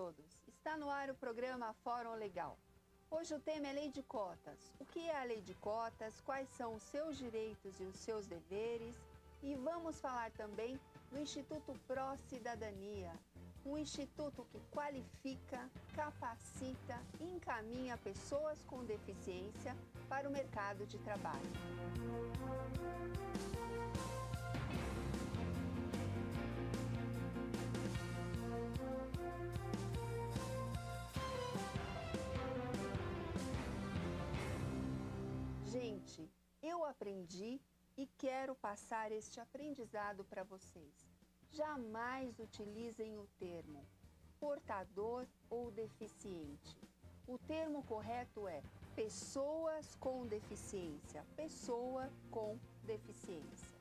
todos. Está no ar o programa Fórum Legal. Hoje o tema é Lei de Cotas. O que é a Lei de Cotas? Quais são os seus direitos e os seus deveres? E vamos falar também do Instituto Pró Cidadania, um instituto que qualifica, capacita e encaminha pessoas com deficiência para o mercado de trabalho. Gente, eu aprendi e quero passar este aprendizado para vocês. Jamais utilizem o termo portador ou deficiente. O termo correto é pessoas com deficiência, pessoa com deficiência.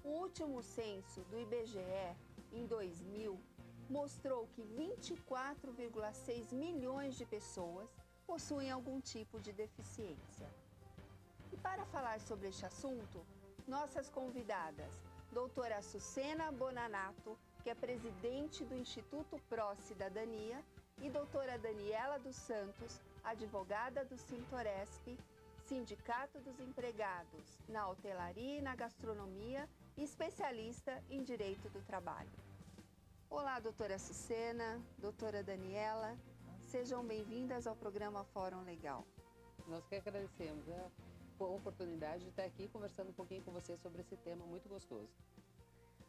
O último censo do IBGE, em 2000, mostrou que 24,6 milhões de pessoas possuem algum tipo de deficiência. E para falar sobre este assunto, nossas convidadas, doutora Sucena Bonanato, que é presidente do Instituto Pró Cidadania, e doutora Daniela dos Santos, advogada do Sintoresp, Sindicato dos Empregados na Hotelaria e na Gastronomia e especialista em Direito do Trabalho. Olá, doutora Sucena, doutora Daniela, sejam bem-vindas ao programa Fórum Legal. Nós que agradecemos a oportunidade de estar aqui conversando um pouquinho com você sobre esse tema muito gostoso.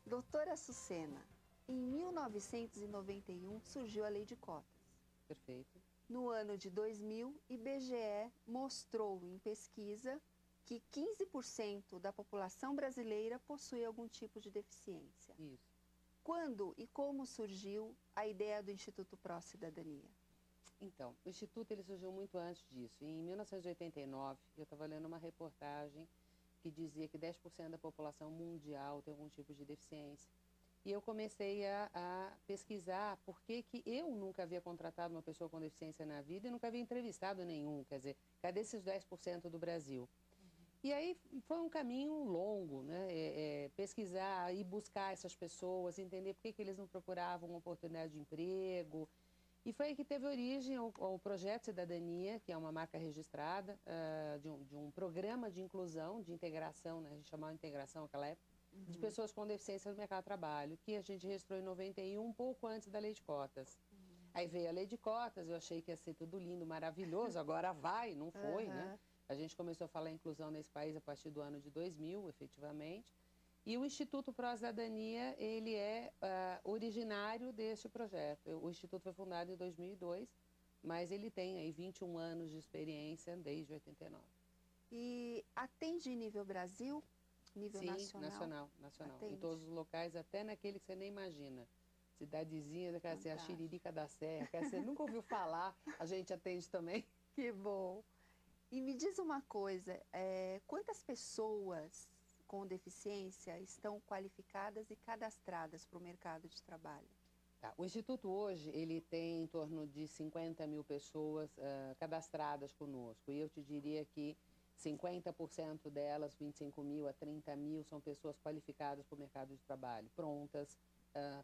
Doutora Sucena, em 1991 surgiu a Lei de Cotas. Perfeito. No ano de 2000, IBGE mostrou em pesquisa que 15% da população brasileira possui algum tipo de deficiência. Isso. Quando e como surgiu a ideia do Instituto Pró Cidadania? Então, o Instituto ele surgiu muito antes disso. Em 1989, eu estava lendo uma reportagem que dizia que 10% da população mundial tem algum tipo de deficiência. E eu comecei a pesquisar por que eu nunca havia contratado uma pessoa com deficiência na vida e nunca havia entrevistado nenhum. Quer dizer, cadê esses 10% do Brasil? E aí foi um caminho longo, né? Pesquisar e buscar essas pessoas, entender por que eles não procuravam uma oportunidade de emprego. E foi aí que teve origem o Projeto Cidadania, que é uma marca registrada de um programa de inclusão, de integração, né? A gente chamava de integração naquela época, de pessoas com deficiência no mercado de trabalho, que a gente registrou em 91, um pouco antes da Lei de Cotas. Aí veio a Lei de Cotas, eu achei que ia ser tudo lindo, maravilhoso, agora vai, não foi, né? A gente começou a falar em inclusão nesse país a partir do ano de 2000, efetivamente. E o Instituto Pró Cidadania, ele é originário deste projeto. O Instituto foi fundado em 2002, mas ele tem aí 21 anos de experiência desde 89. E atende em nível Brasil, nível nacional? Sim, nacional. Atende. Em todos os locais, até naquele que você nem imagina. Cidadezinha, quer ser a Xiririca da Serra, quer ser, nunca ouviu falar, a gente atende também. Que bom! E me diz uma coisa, quantas pessoas com deficiência estão qualificadas e cadastradas para o mercado de trabalho? Tá. O Instituto hoje, ele tem em torno de 50 mil pessoas cadastradas conosco. E eu te diria que 50% delas, 25 mil a 30 mil, são pessoas qualificadas para o mercado de trabalho, prontas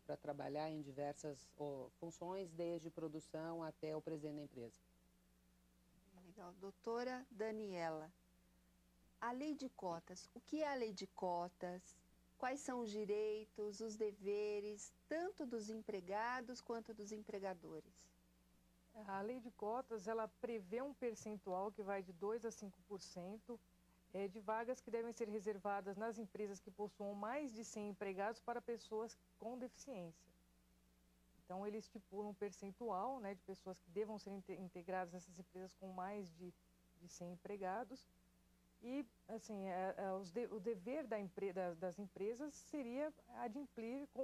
para trabalhar em diversas funções, desde produção até o presidente da empresa. Legal. Doutora Daniela, a Lei de Cotas, o que é a Lei de Cotas? Quais são os direitos, os deveres, tanto dos empregados quanto dos empregadores? A Lei de Cotas, ela prevê um percentual que vai de 2% a 5% de vagas que devem ser reservadas nas empresas que possuam mais de 100 empregados para pessoas com deficiência. Então, ele estipula um percentual, né, de pessoas que devam ser integradas nessas empresas com mais de 100 empregados. E, assim, o dever das empresas seria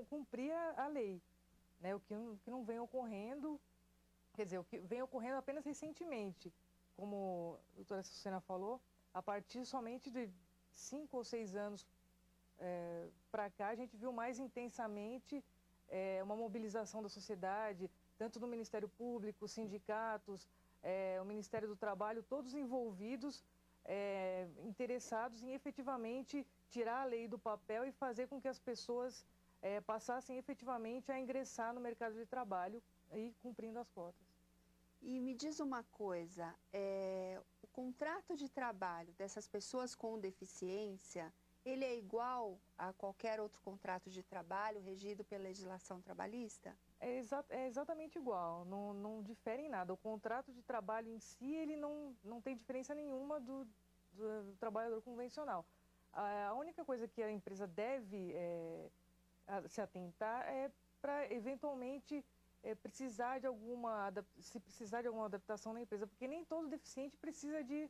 cumprir a lei, né, o que não vem ocorrendo, quer dizer, o que vem ocorrendo apenas recentemente, como a doutora Sucena falou, a partir somente de 5 ou 6 anos para cá, a gente viu mais intensamente uma mobilização da sociedade, tanto do Ministério Público, sindicatos, o Ministério do Trabalho, todos envolvidos, interessados em efetivamente tirar a lei do papel e fazer com que as pessoas passassem efetivamente a ingressar no mercado de trabalho ir cumprindo as cotas. E me diz uma coisa, o contrato de trabalho dessas pessoas com deficiência, ele é igual a qualquer outro contrato de trabalho regido pela legislação trabalhista? É exatamente igual, não difere em nada. O contrato de trabalho em si, ele não tem diferença nenhuma do trabalhador convencional. A única coisa que a empresa deve se atentar é para, eventualmente, precisar de alguma adaptação na empresa, porque nem todo deficiente precisa de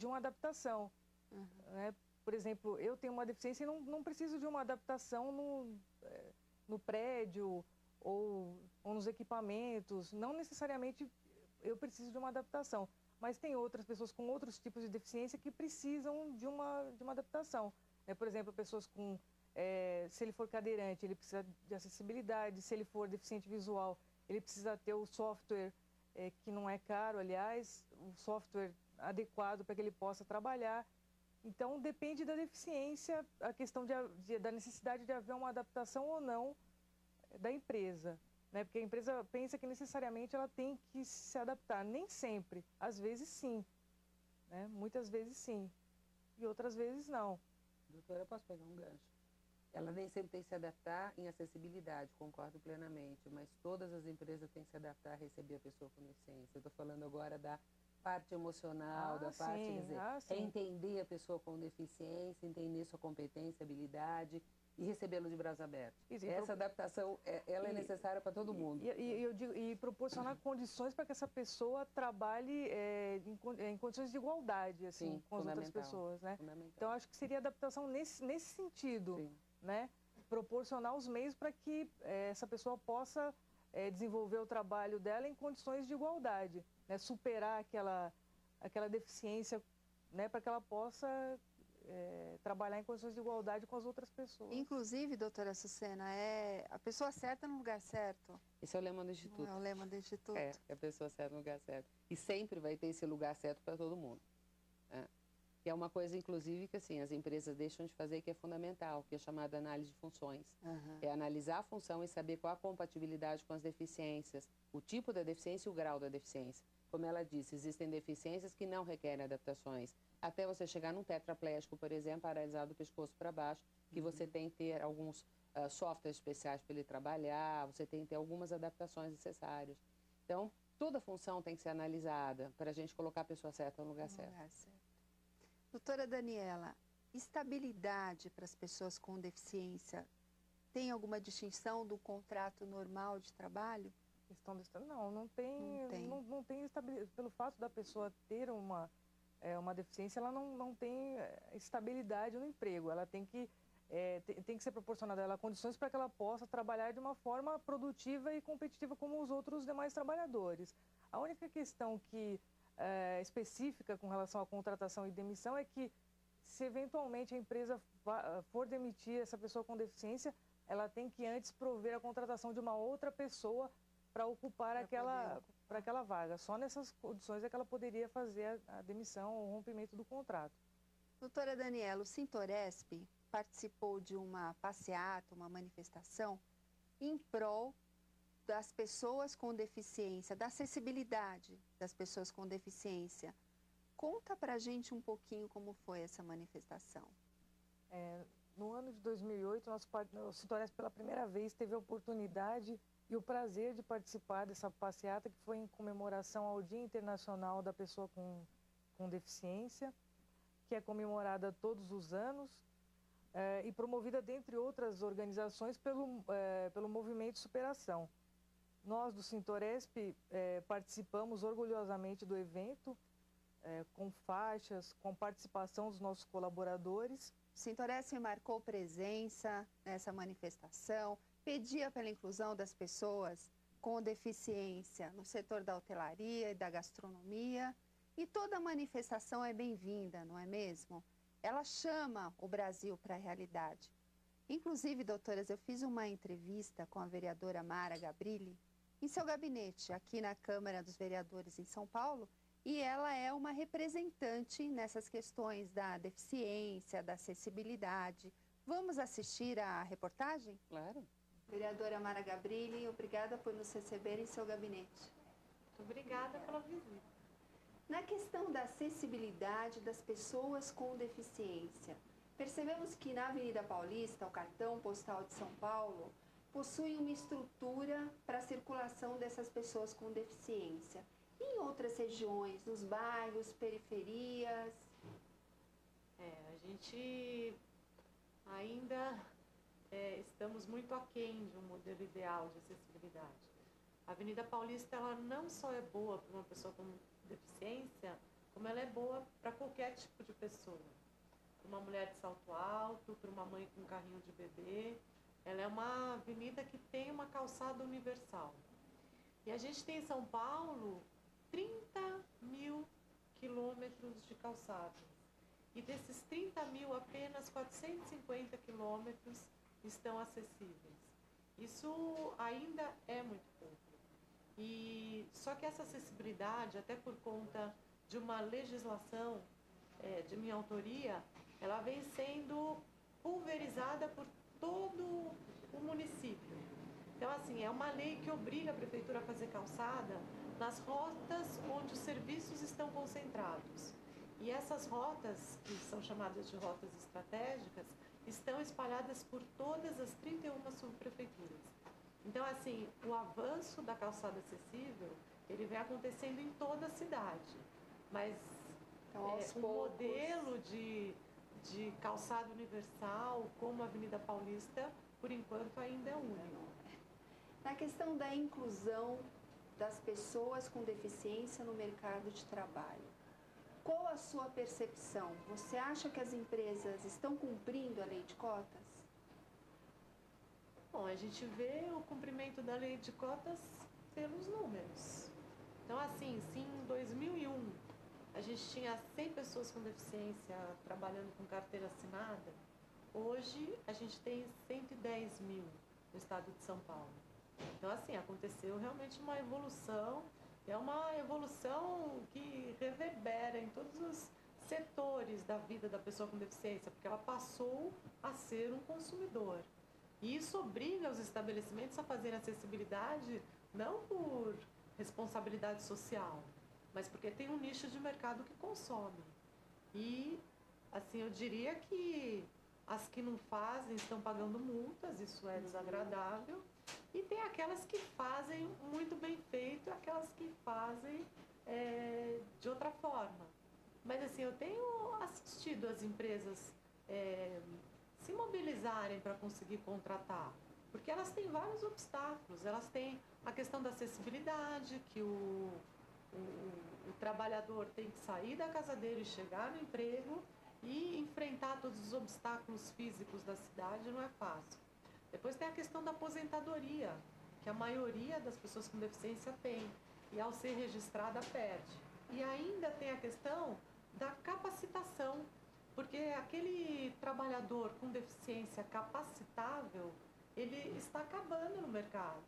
uma adaptação. Uhum. Né? Por exemplo, eu tenho uma deficiência e não preciso de uma adaptação no prédio ou nos equipamentos. Não necessariamente eu preciso de uma adaptação, mas tem outras pessoas com outros tipos de deficiência que precisam de uma adaptação. Por exemplo, pessoas com... se ele for cadeirante, ele precisa de acessibilidade. Se ele for deficiente visual, ele precisa ter o software, que não é caro, aliás, o software adequado para que ele possa trabalhar. Então, depende da deficiência, a questão da necessidade de haver uma adaptação ou não da empresa. Né? Porque a empresa pensa que necessariamente ela tem que se adaptar. Nem sempre. Às vezes, sim. Né? Muitas vezes, sim. E outras vezes, não. Doutora, eu posso pegar um gancho? Ela nem sempre tem que se adaptar em acessibilidade, concordo plenamente, mas todas as empresas têm que se adaptar a receber a pessoa com deficiência. Eu estou falando agora da parte emocional, da parte, quer dizer, entender a pessoa com deficiência, entender sua competência, habilidade e recebê-lo de braços abertos. Essa adaptação, ela é necessária para todo mundo. E proporcionar condições para que essa pessoa trabalhe em condições de igualdade, assim, Sim, com as outras pessoas, né? Então, acho que seria adaptação nesse sentido. Sim. Né? Proporcionar os meios para que essa pessoa possa desenvolver o trabalho dela em condições de igualdade, né? Superar aquela deficiência, né? Para que ela possa trabalhar em condições de igualdade com as outras pessoas. Inclusive, doutora Sucena, é a pessoa certa no lugar certo. Esse é o lema do Instituto. É o lema do Instituto. É a pessoa certa no lugar certo. E sempre vai ter esse lugar certo para todo mundo. Que é uma coisa, inclusive, que assim, as empresas deixam de fazer, que é fundamental, que é chamada análise de funções. Uhum. É analisar a função e saber qual a compatibilidade com as deficiências, o tipo da deficiência e o grau da deficiência. Como ela disse, existem deficiências que não requerem adaptações. Até você chegar num tetraplégico, por exemplo, paralisado do pescoço para baixo, que você tem que ter alguns softwares especiais para ele trabalhar, você tem que ter algumas adaptações necessárias. Então, toda função tem que ser analisada para a gente colocar a pessoa certa no lugar certo. Doutora Daniela, estabilidade para as pessoas com deficiência tem alguma distinção do contrato normal de trabalho? Não tem estabilidade. Pelo fato da pessoa ter uma deficiência, ela não tem estabilidade no emprego. Ela tem que ser proporcionada a ela condições para que ela possa trabalhar de uma forma produtiva e competitiva como os outros demais trabalhadores. A única questão específica com relação à contratação e demissão é que, se eventualmente a empresa for demitir essa pessoa com deficiência, ela tem que antes prover a contratação de uma outra pessoa para ocupar aquela vaga. Só nessas condições é que ela poderia fazer a demissão ou o rompimento do contrato. Doutora Daniela, o Sintoresp participou de uma passeata, uma manifestação em prol das pessoas com deficiência, da acessibilidade das pessoas com deficiência. Conta pra gente um pouquinho como foi essa manifestação. No ano de 2008, o Sintoresp pela primeira vez teve a oportunidade e o prazer de participar dessa passeata, que foi em comemoração ao Dia Internacional da Pessoa com Deficiência, que é comemorada todos os anos e promovida, dentre outras organizações, pelo Movimento Superação. Nós, do Sintoresp, participamos orgulhosamente do evento, com faixas, com participação dos nossos colaboradores. O Sintoresp marcou presença nessa manifestação, pedia pela inclusão das pessoas com deficiência no setor da hotelaria e da gastronomia. E toda manifestação é bem-vinda, não é mesmo? Ela chama o Brasil para a realidade. Inclusive, doutoras, eu fiz uma entrevista com a vereadora Mara Gabrilli em seu gabinete, aqui na Câmara dos Vereadores em São Paulo, e ela é uma representante nessas questões da deficiência, da acessibilidade. Vamos assistir à reportagem? Claro. Vereadora Mara Gabrilli, obrigada por nos receber em seu gabinete. Muito obrigada pela visita. Na questão da acessibilidade das pessoas com deficiência, percebemos que na Avenida Paulista, o cartão postal de São Paulo, possui uma estrutura para a circulação dessas pessoas com deficiência. E em outras regiões, nos bairros, periferias? A gente ainda estamos muito aquém de um modelo ideal de acessibilidade. A Avenida Paulista, ela não só é boa para uma pessoa com deficiência, como ela é boa para qualquer tipo de pessoa. Para uma mulher de salto alto, para uma mãe com carrinho de bebê. Ela é uma avenida que tem uma calçada universal. E a gente tem em São Paulo 30 mil quilômetros de calçadas. E desses 30 mil, apenas 450 quilômetros estão acessíveis. Isso ainda é muito pouco. Só que essa acessibilidade, até por conta de uma legislação de minha autoria, ela vem sendo pulverizada por todo o município. Então, assim, é uma lei que obriga a prefeitura a fazer calçada nas rotas onde os serviços estão concentrados. E essas rotas, que são chamadas de rotas estratégicas, estão espalhadas por todas as 31 subprefeituras. Então, assim, o avanço da calçada acessível, ele vem acontecendo em toda a cidade. Mas então, o modelo de calçada universal, como a Avenida Paulista, por enquanto ainda é único. Na questão da inclusão das pessoas com deficiência no mercado de trabalho, qual a sua percepção? Você acha que as empresas estão cumprindo a lei de cotas? Bom, a gente vê o cumprimento da lei de cotas pelos números. Então, assim, se em 2001 a gente tinha 100 pessoas com deficiência trabalhando com carteira assinada, hoje a gente tem 110 mil no estado de São Paulo. Então, assim, aconteceu realmente uma evolução, é uma evolução que reverbera em todos os setores da vida da pessoa com deficiência, porque ela passou a ser um consumidor. E isso obriga os estabelecimentos a fazerem acessibilidade não por responsabilidade social, mas porque tem um nicho de mercado que consome. E, assim, eu diria que as que não fazem estão pagando multas, isso é desagradável. E tem aquelas que fazem muito bem feito e aquelas que fazem de outra forma. Mas, assim, eu tenho assistido as empresas se mobilizarem para conseguir contratar, porque elas têm vários obstáculos. Elas têm a questão da acessibilidade, que o trabalhador tem que sair da casa dele, chegar no emprego e enfrentar todos os obstáculos físicos da cidade não é fácil. Depois tem a questão da aposentadoria, que a maioria das pessoas com deficiência tem, e ao ser registrada perde. E ainda tem a questão da capacitação, porque aquele trabalhador com deficiência capacitável, ele está acabando no mercado.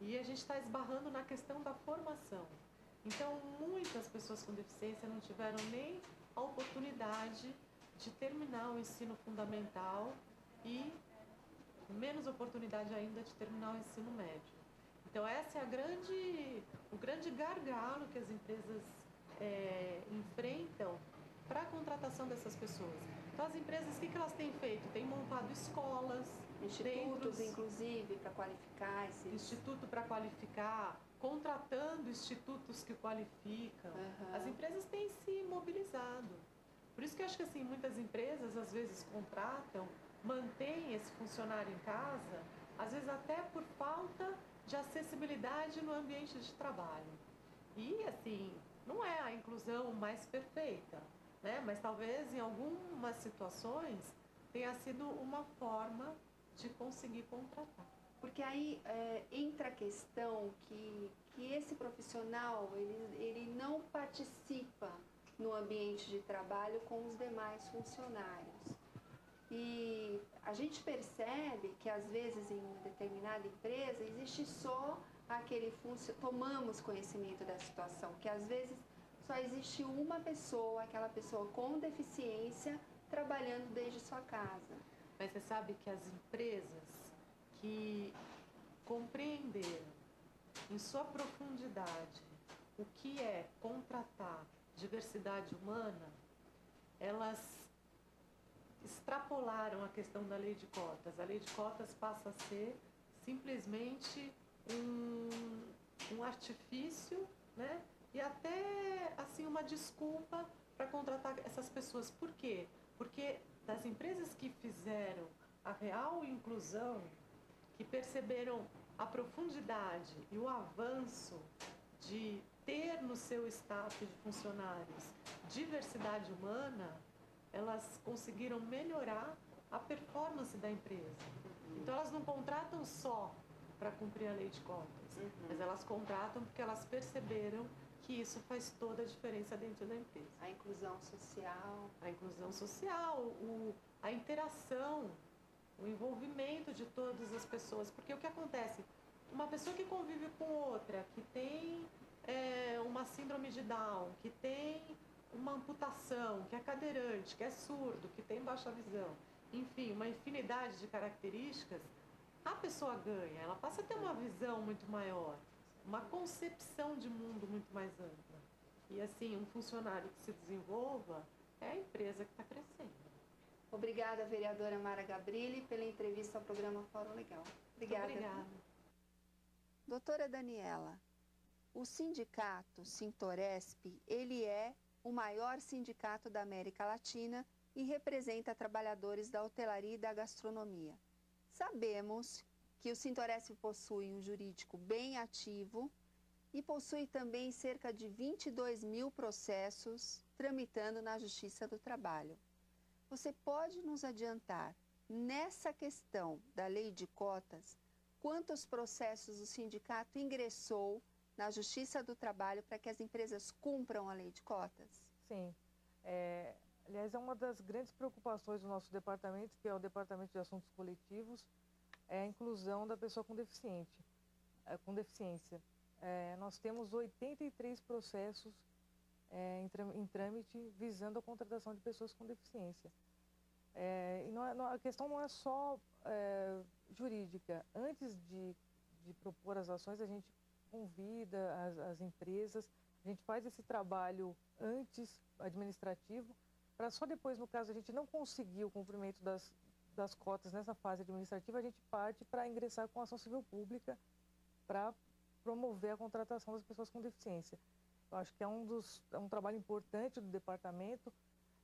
E a gente está esbarrando na questão da formação. Então, muitas pessoas com deficiência não tiveram nem a oportunidade de terminar o ensino fundamental e menos oportunidade ainda de terminar o ensino médio. Então, esse é o grande gargalo que as empresas enfrentam para a contratação dessas pessoas. Então, as empresas, o que elas têm feito? Têm montado escolas, institutos, inclusive, para qualificar esses... Instituto para qualificar, contratando institutos que qualificam. As empresas têm se mobilizado. Por isso que eu acho que, assim, muitas empresas, às vezes, contratam, mantêm esse funcionário em casa, às vezes até por falta de acessibilidade no ambiente de trabalho. E, assim, não é a inclusão mais perfeita, né? Mas talvez em algumas situações tenha sido uma forma de conseguir contratar. Porque aí entra a questão que esse profissional ele não participa no ambiente de trabalho com os demais funcionários. E a gente percebe que às vezes em determinada empresa existe só aquele tomamos conhecimento da situação, que às vezes só existe uma pessoa, aquela pessoa com deficiência, trabalhando desde sua casa. Mas você sabe que as empresas que compreenderam em sua profundidade o que é contratar diversidade humana, elas extrapolaram a questão da lei de cotas. A lei de cotas passa a ser simplesmente um artifício, né? E até assim uma desculpa para contratar essas pessoas. Por quê? Porque das empresas que fizeram a real inclusão, que perceberam a profundidade e o avanço de ter no seu staff de funcionários diversidade humana, elas conseguiram melhorar a performance da empresa. Então elas não contratam só para cumprir a lei de cotas, mas elas contratam porque elas perceberam que isso faz toda a diferença dentro da empresa. A inclusão social. A inclusão social, a interação, o envolvimento de todas as pessoas. Porque o que acontece? Uma pessoa que convive com outra, que tem uma síndrome de Down, que tem uma amputação, que é cadeirante, que é surdo, que tem baixa visão, enfim, uma infinidade de características, a pessoa ganha, ela passa a ter uma visão muito maior, uma concepção de mundo muito mais ampla. E assim, um funcionário que se desenvolva é a empresa que está crescendo. Obrigada, vereadora Mara Gabrilli, pela entrevista ao programa Fórum Legal. Obrigada. Muito obrigada. Doutora Daniela, o sindicato Sintoresp, ele é o maior sindicato da América Latina e representa trabalhadores da hotelaria e da gastronomia. Sabemos que o Sintoresp possui um jurídico bem ativo e possui também cerca de 22 mil processos tramitando na Justiça do Trabalho. Você pode nos adiantar, nessa questão da lei de cotas, quantos processos o sindicato ingressou na Justiça do Trabalho para que as empresas cumpram a lei de cotas? Sim. Aliás, é uma das grandes preocupações do nosso departamento, que é o Departamento de Assuntos Coletivos, é a inclusão da pessoa com deficiência. Nós temos 83 processos em trâmite visando a contratação de pessoas com deficiência. A questão não é só jurídica. Antes de propor as ações, a gente convida as empresas, a gente faz esse trabalho antes administrativo, para só depois, no caso, a gente não conseguir o cumprimento das cotas nessa fase administrativa, a gente parte para ingressar com ação civil pública para promover a contratação das pessoas com deficiência. Eu acho que é um trabalho importante do departamento.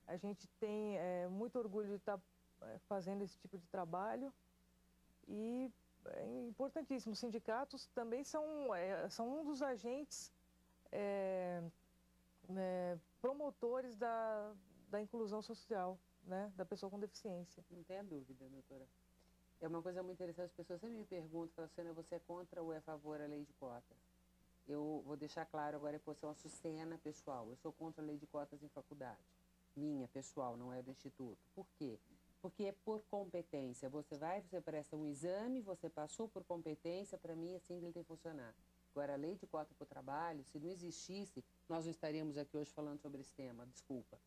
A gente tem muito orgulho de estar fazendo esse tipo de trabalho e é importantíssimo. Os sindicatos também são um dos agentes promotores da inclusão social, né, da pessoa com deficiência. Não tenha dúvida, doutora. É uma coisa muito interessante, as pessoas sempre me perguntam, Francina, você é contra ou é a favor da lei de cotas? Eu vou deixar claro agora, por ser uma sucena pessoal, eu sou contra a lei de cotas em faculdade. Minha, pessoal, não é do Instituto. Por quê? Porque é por competência. Você presta um exame, você passou por competência, para mim assim que ele tem que funcionar. Agora, a lei de cota para o trabalho, se não existisse, nós não estaríamos aqui hoje falando sobre esse tema, desculpa.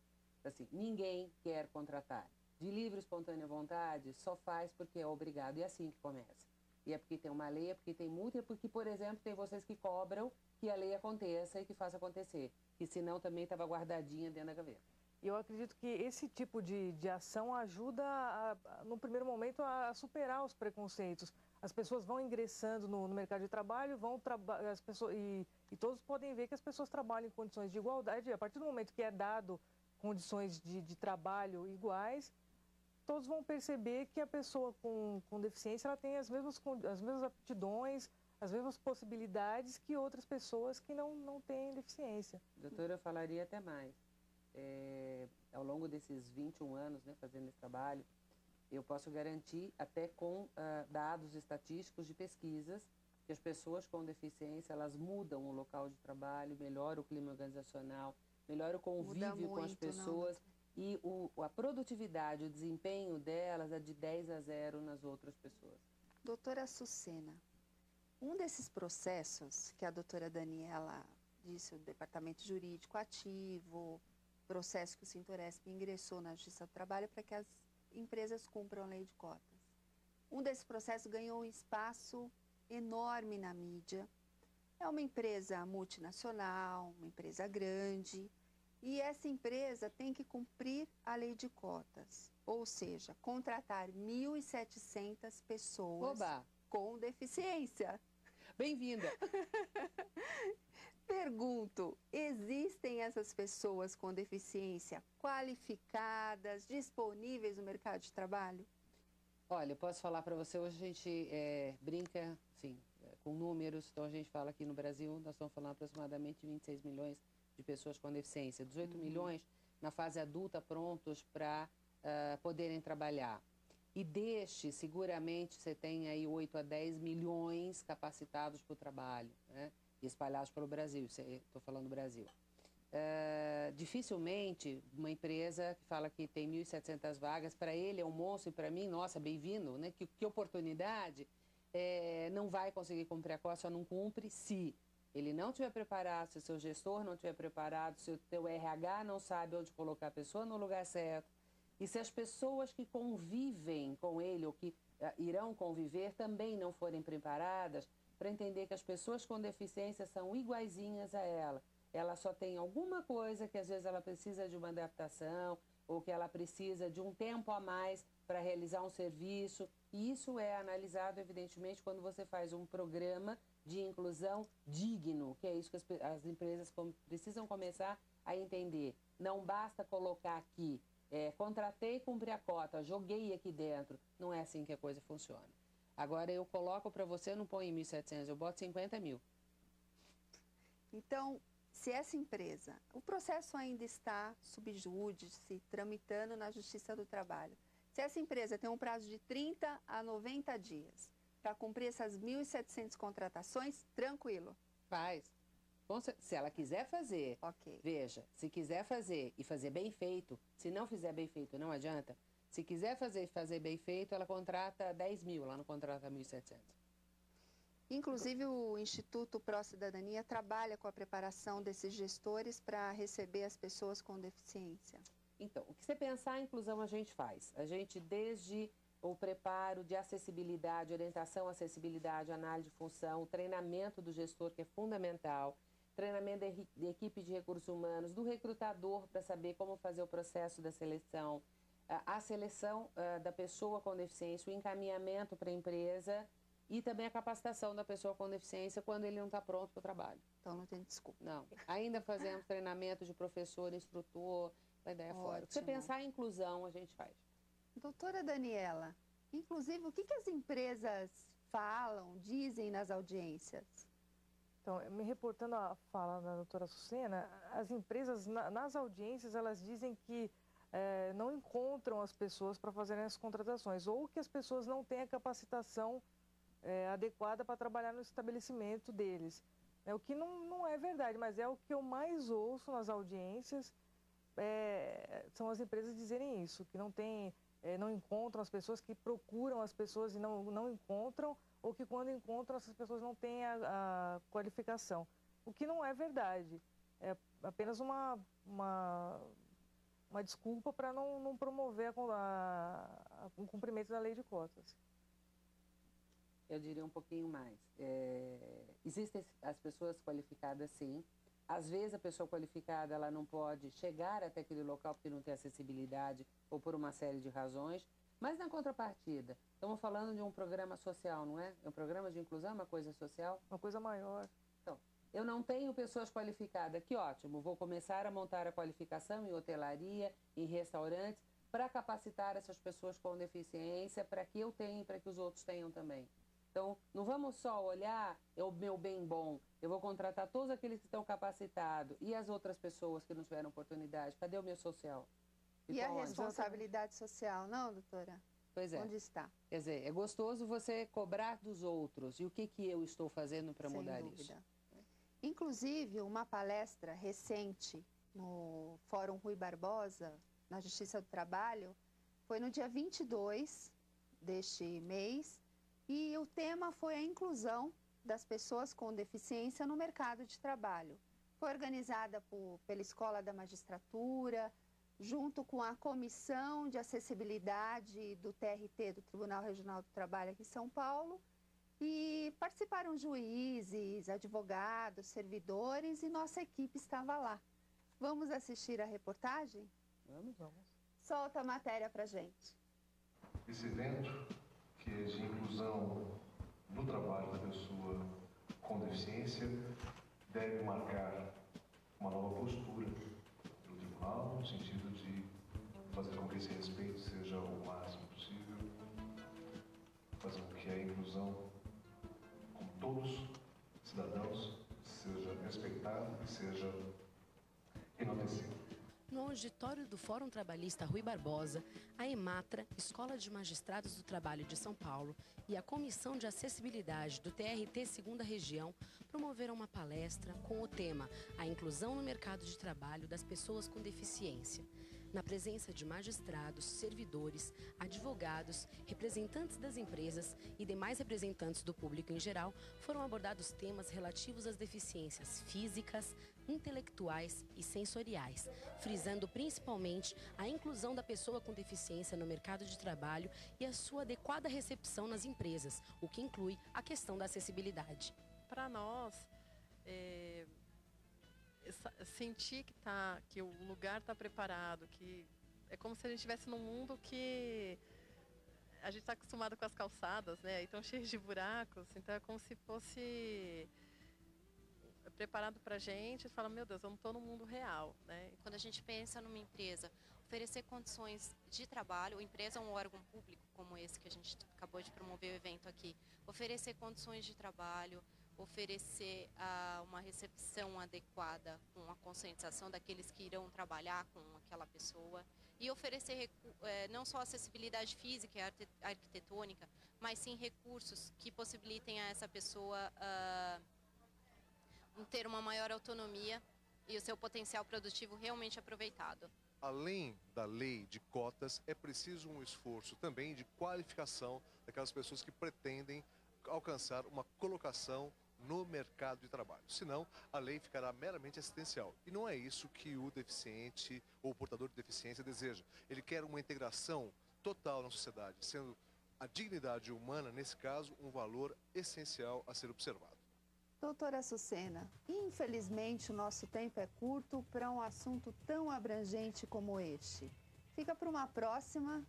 Assim, ninguém quer contratar. De livre e espontânea vontade, só faz porque é obrigado. E é assim que começa. E é porque tem uma lei, é porque tem multa, e é porque, por exemplo, tem vocês que cobram que a lei aconteça e que faça acontecer. Que senão também estava guardadinha dentro da gaveta. E eu acredito que esse tipo de ação ajuda, no primeiro momento, a superar os preconceitos. As pessoas vão ingressando no mercado de trabalho, e todos podem ver que as pessoas trabalham em condições de igualdade. A partir do momento que é dado condições de trabalho iguais, todos vão perceber que a pessoa com deficiência ela tem as mesmas aptidões, as mesmas possibilidades que outras pessoas que não têm deficiência. Doutora, eu falaria até mais. Ao longo desses 21 anos, né, fazendo esse trabalho, eu posso garantir, até com dados estatísticos de pesquisas, que as pessoas com deficiência, elas mudam o local de trabalho, melhora o clima organizacional, melhora o convívio com as pessoas, e a produtividade, o desempenho delas é de 10-0 nas outras pessoas. Doutora Sucena, um desses processos que a doutora Daniela disse, o departamento jurídico ativo, processo que o Sintoresp ingressou na Justiça do Trabalho para que as empresas cumpram a lei de cotas. Um desses processos ganhou um espaço enorme na mídia. É uma empresa multinacional, uma empresa grande, e essa empresa tem que cumprir a lei de cotas, ou seja, contratar 1.700 pessoas Oba! Com deficiência. Bem-vinda! Pergunto, existem essas pessoas com deficiência qualificadas, disponíveis no mercado de trabalho? Olha, eu posso falar para você, hoje a gente brinca, sim, com números, então a gente fala aqui no Brasil, nós estamos falando aproximadamente 26 milhões de pessoas com deficiência, 18 milhões na fase adulta prontos para poderem trabalhar. E destes, seguramente, você tem aí 8 a 10 milhões capacitados para o trabalho, né? Espalhados pelo Brasil, estou falando do Brasil. Dificilmente uma empresa que fala que tem 1.700 vagas, para ele é um monstro e para mim, nossa, bem-vindo, né? Que oportunidade, não vai conseguir cumprir a cota, só não cumpre se ele não estiver preparado, se o seu gestor não estiver preparado, se o teu RH não sabe onde colocar a pessoa no lugar certo, e se as pessoas que convivem com ele ou que irão conviver também não forem preparadas para entender que as pessoas com deficiência são iguaizinhas a ela. Ela só tem alguma coisa que às vezes ela precisa de uma adaptação ou que ela precisa de um tempo a mais para realizar um serviço. E isso é analisado, evidentemente, quando você faz um programa de inclusão digno, que é isso que as empresas precisam começar a entender. Não basta colocar aqui, contratei, cumpri a cota, joguei aqui dentro. Não é assim que a coisa funciona. Agora eu coloco para você, eu não ponho em 1.700, eu boto 50 mil. Então, se essa empresa, o processo ainda está subjúdice, tramitando na Justiça do Trabalho. Se essa empresa tem um prazo de 30 a 90 dias para cumprir essas 1.700 contratações, tranquilo. Faz. Se ela quiser fazer, okay. Veja, se quiser fazer e fazer bem feito, se não fizer bem feito, não adianta. Se quiser fazer bem feito, ela contrata 10 mil, ela não contrata 1.700. Inclusive, o Instituto Pró Cidadania trabalha com a preparação desses gestores para receber as pessoas com deficiência. Então, o que você pensar, a inclusão a gente faz. A gente, desde o preparo de acessibilidade, orientação à acessibilidade, análise de função, o treinamento do gestor, que é fundamental, treinamento de equipe de recursos humanos, do recrutador para saber como fazer o processo da seleção, a seleção da pessoa com deficiência, o encaminhamento para a empresa e também a capacitação da pessoa com deficiência quando ele não está pronto para o trabalho. Então não tem desculpa. Não. Ainda fazemos treinamento de professor, instrutor, a ideia fora. Se você pensar em inclusão, a gente faz. Doutora Daniela, inclusive, o que as empresas falam, dizem nas audiências? Então, me reportando a fala da doutora Sucena, as empresas, nas audiências, elas dizem que não encontram as pessoas para fazerem as contratações, ou que as pessoas não têm a capacitação adequada para trabalhar no estabelecimento deles. O que não é verdade, mas é o que eu mais ouço nas audiências, são as empresas dizerem isso, que não encontram as pessoas, que procuram as pessoas e não encontram, ou que quando encontram, essas pessoas não têm a qualificação. O que não é verdade, é apenas uma desculpa para não promover o cumprimento da lei de cotas. Eu diria um pouquinho mais. Existem as pessoas qualificadas, sim. Às vezes a pessoa qualificada ela não pode chegar até aquele local porque não tem acessibilidade ou por uma série de razões. Mas na contrapartida, estamos falando de um programa social, não é? É um programa de inclusão, uma coisa social? Uma coisa maior. Então, eu não tenho pessoas qualificadas. Que ótimo, vou começar a montar a qualificação em hotelaria, em restaurantes, para capacitar essas pessoas com deficiência, para que eu tenha e para que os outros tenham também. Então, não vamos só olhar o meu bem bom, eu vou contratar todos aqueles que estão capacitados e as outras pessoas que não tiveram oportunidade. Cadê o meu social? E a responsabilidade social, não, doutora? Pois é. Onde está? Quer dizer, é gostoso você cobrar dos outros. E o que eu estou fazendo para mudar isso? Inclusive, uma palestra recente no Fórum Rui Barbosa, na Justiça do Trabalho, foi no dia 22 deste mês, e o tema foi a inclusão das pessoas com deficiência no mercado de trabalho. Foi organizada pela Escola da Magistratura, junto com a Comissão de Acessibilidade do TRT, do Tribunal Regional do Trabalho aqui em São Paulo, e participaram juízes, advogados, servidores e nossa equipe estava lá. Vamos assistir a reportagem? Vamos. Solta a matéria pra gente. Esse evento, que é de inclusão no trabalho da pessoa com deficiência, deve marcar uma nova postura do tribunal, no sentido de fazer com que esse respeito seja o máximo possível, fazer com que a inclusão com todos os cidadãos seja respeitada e seja enaltecida. No auditório do Fórum Trabalhista Rui Barbosa, a EMATRA, Escola de Magistrados do Trabalho de São Paulo, e a Comissão de Acessibilidade do TRT 2ª Região promoveram uma palestra com o tema A Inclusão no Mercado de Trabalho das Pessoas com Deficiência. Na presença de magistrados, servidores, advogados, representantes das empresas e demais representantes do público em geral, foram abordados temas relativos às deficiências físicas, intelectuais e sensoriais, frisando principalmente a inclusão da pessoa com deficiência no mercado de trabalho e a sua adequada recepção nas empresas, o que inclui a questão da acessibilidade. Para nós, sentir que o lugar está preparado, que é como se a gente estivesse num mundo que a gente está acostumado com as calçadas, né? E estão cheios de buracos, então é como se fosse preparado para a gente e fala, meu Deus, eu não estou no mundo real, né? Quando a gente pensa numa empresa, oferecer condições de trabalho, empresa é um órgão público como esse que a gente acabou de promover o evento aqui, oferecer condições de trabalho, oferecer uma recepção adequada com a conscientização daqueles que irão trabalhar com aquela pessoa e oferecer não só acessibilidade física e arquitetônica, mas sim recursos que possibilitem a essa pessoa ter uma maior autonomia e o seu potencial produtivo realmente aproveitado. Além da lei de cotas, é preciso um esforço também de qualificação daquelas pessoas que pretendem alcançar uma colocação no mercado de trabalho. Senão, a lei ficará meramente assistencial. E não é isso que o deficiente ou o portador de deficiência deseja. Ele quer uma integração total na sociedade, sendo a dignidade humana, nesse caso, um valor essencial a ser observado. Doutora Açucena, infelizmente o nosso tempo é curto para um assunto tão abrangente como este. Fica para uma próxima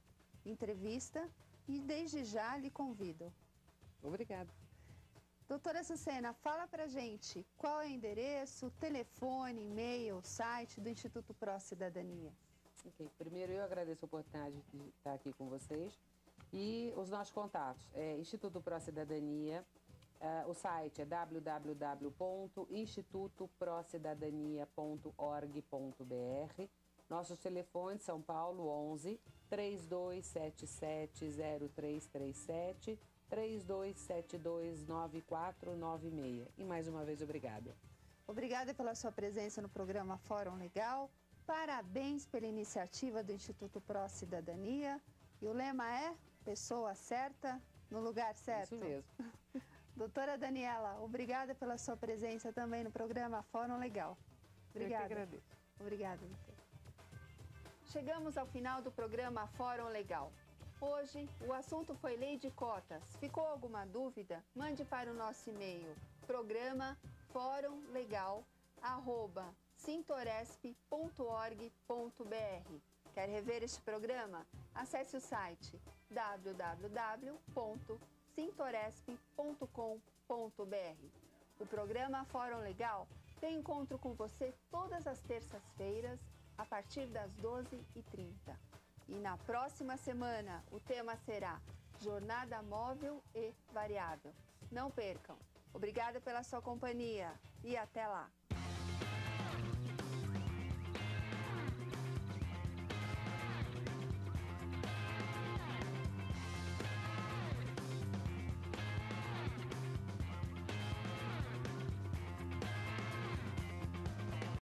entrevista e desde já lhe convido. Obrigada. Doutora Açucena, fala pra gente qual é o endereço, telefone, e-mail, site do Instituto Pró Cidadania. Ok, primeiro eu agradeço a oportunidade de estar aqui com vocês e os nossos contatos. Instituto Pró Cidadania, o site é www.institutoprocidadania.org.br. Nossos telefones São Paulo 11 3277 0337 32729496. E mais uma vez, obrigada. Obrigada pela sua presença no programa Fórum Legal. Parabéns pela iniciativa do Instituto Pró Cidadania. E o lema é pessoa certa no lugar certo. Isso mesmo. Doutora Daniela, obrigada pela sua presença também no programa Fórum Legal. Obrigada. Eu que agradeço. Obrigada, doutora. Chegamos ao final do programa Fórum Legal. Hoje, o assunto foi lei de cotas. Ficou alguma dúvida? Mande para o nosso e-mail, programa forumlegal@sintoresp.org.br. Quer rever este programa? Acesse o site www.sintoresp.com.br. O programa Fórum Legal tem encontro com você todas as terças-feiras, a partir das 12h30. E na próxima semana, o tema será Jornada Móvel e Variável. Não percam. Obrigada pela sua companhia e até lá.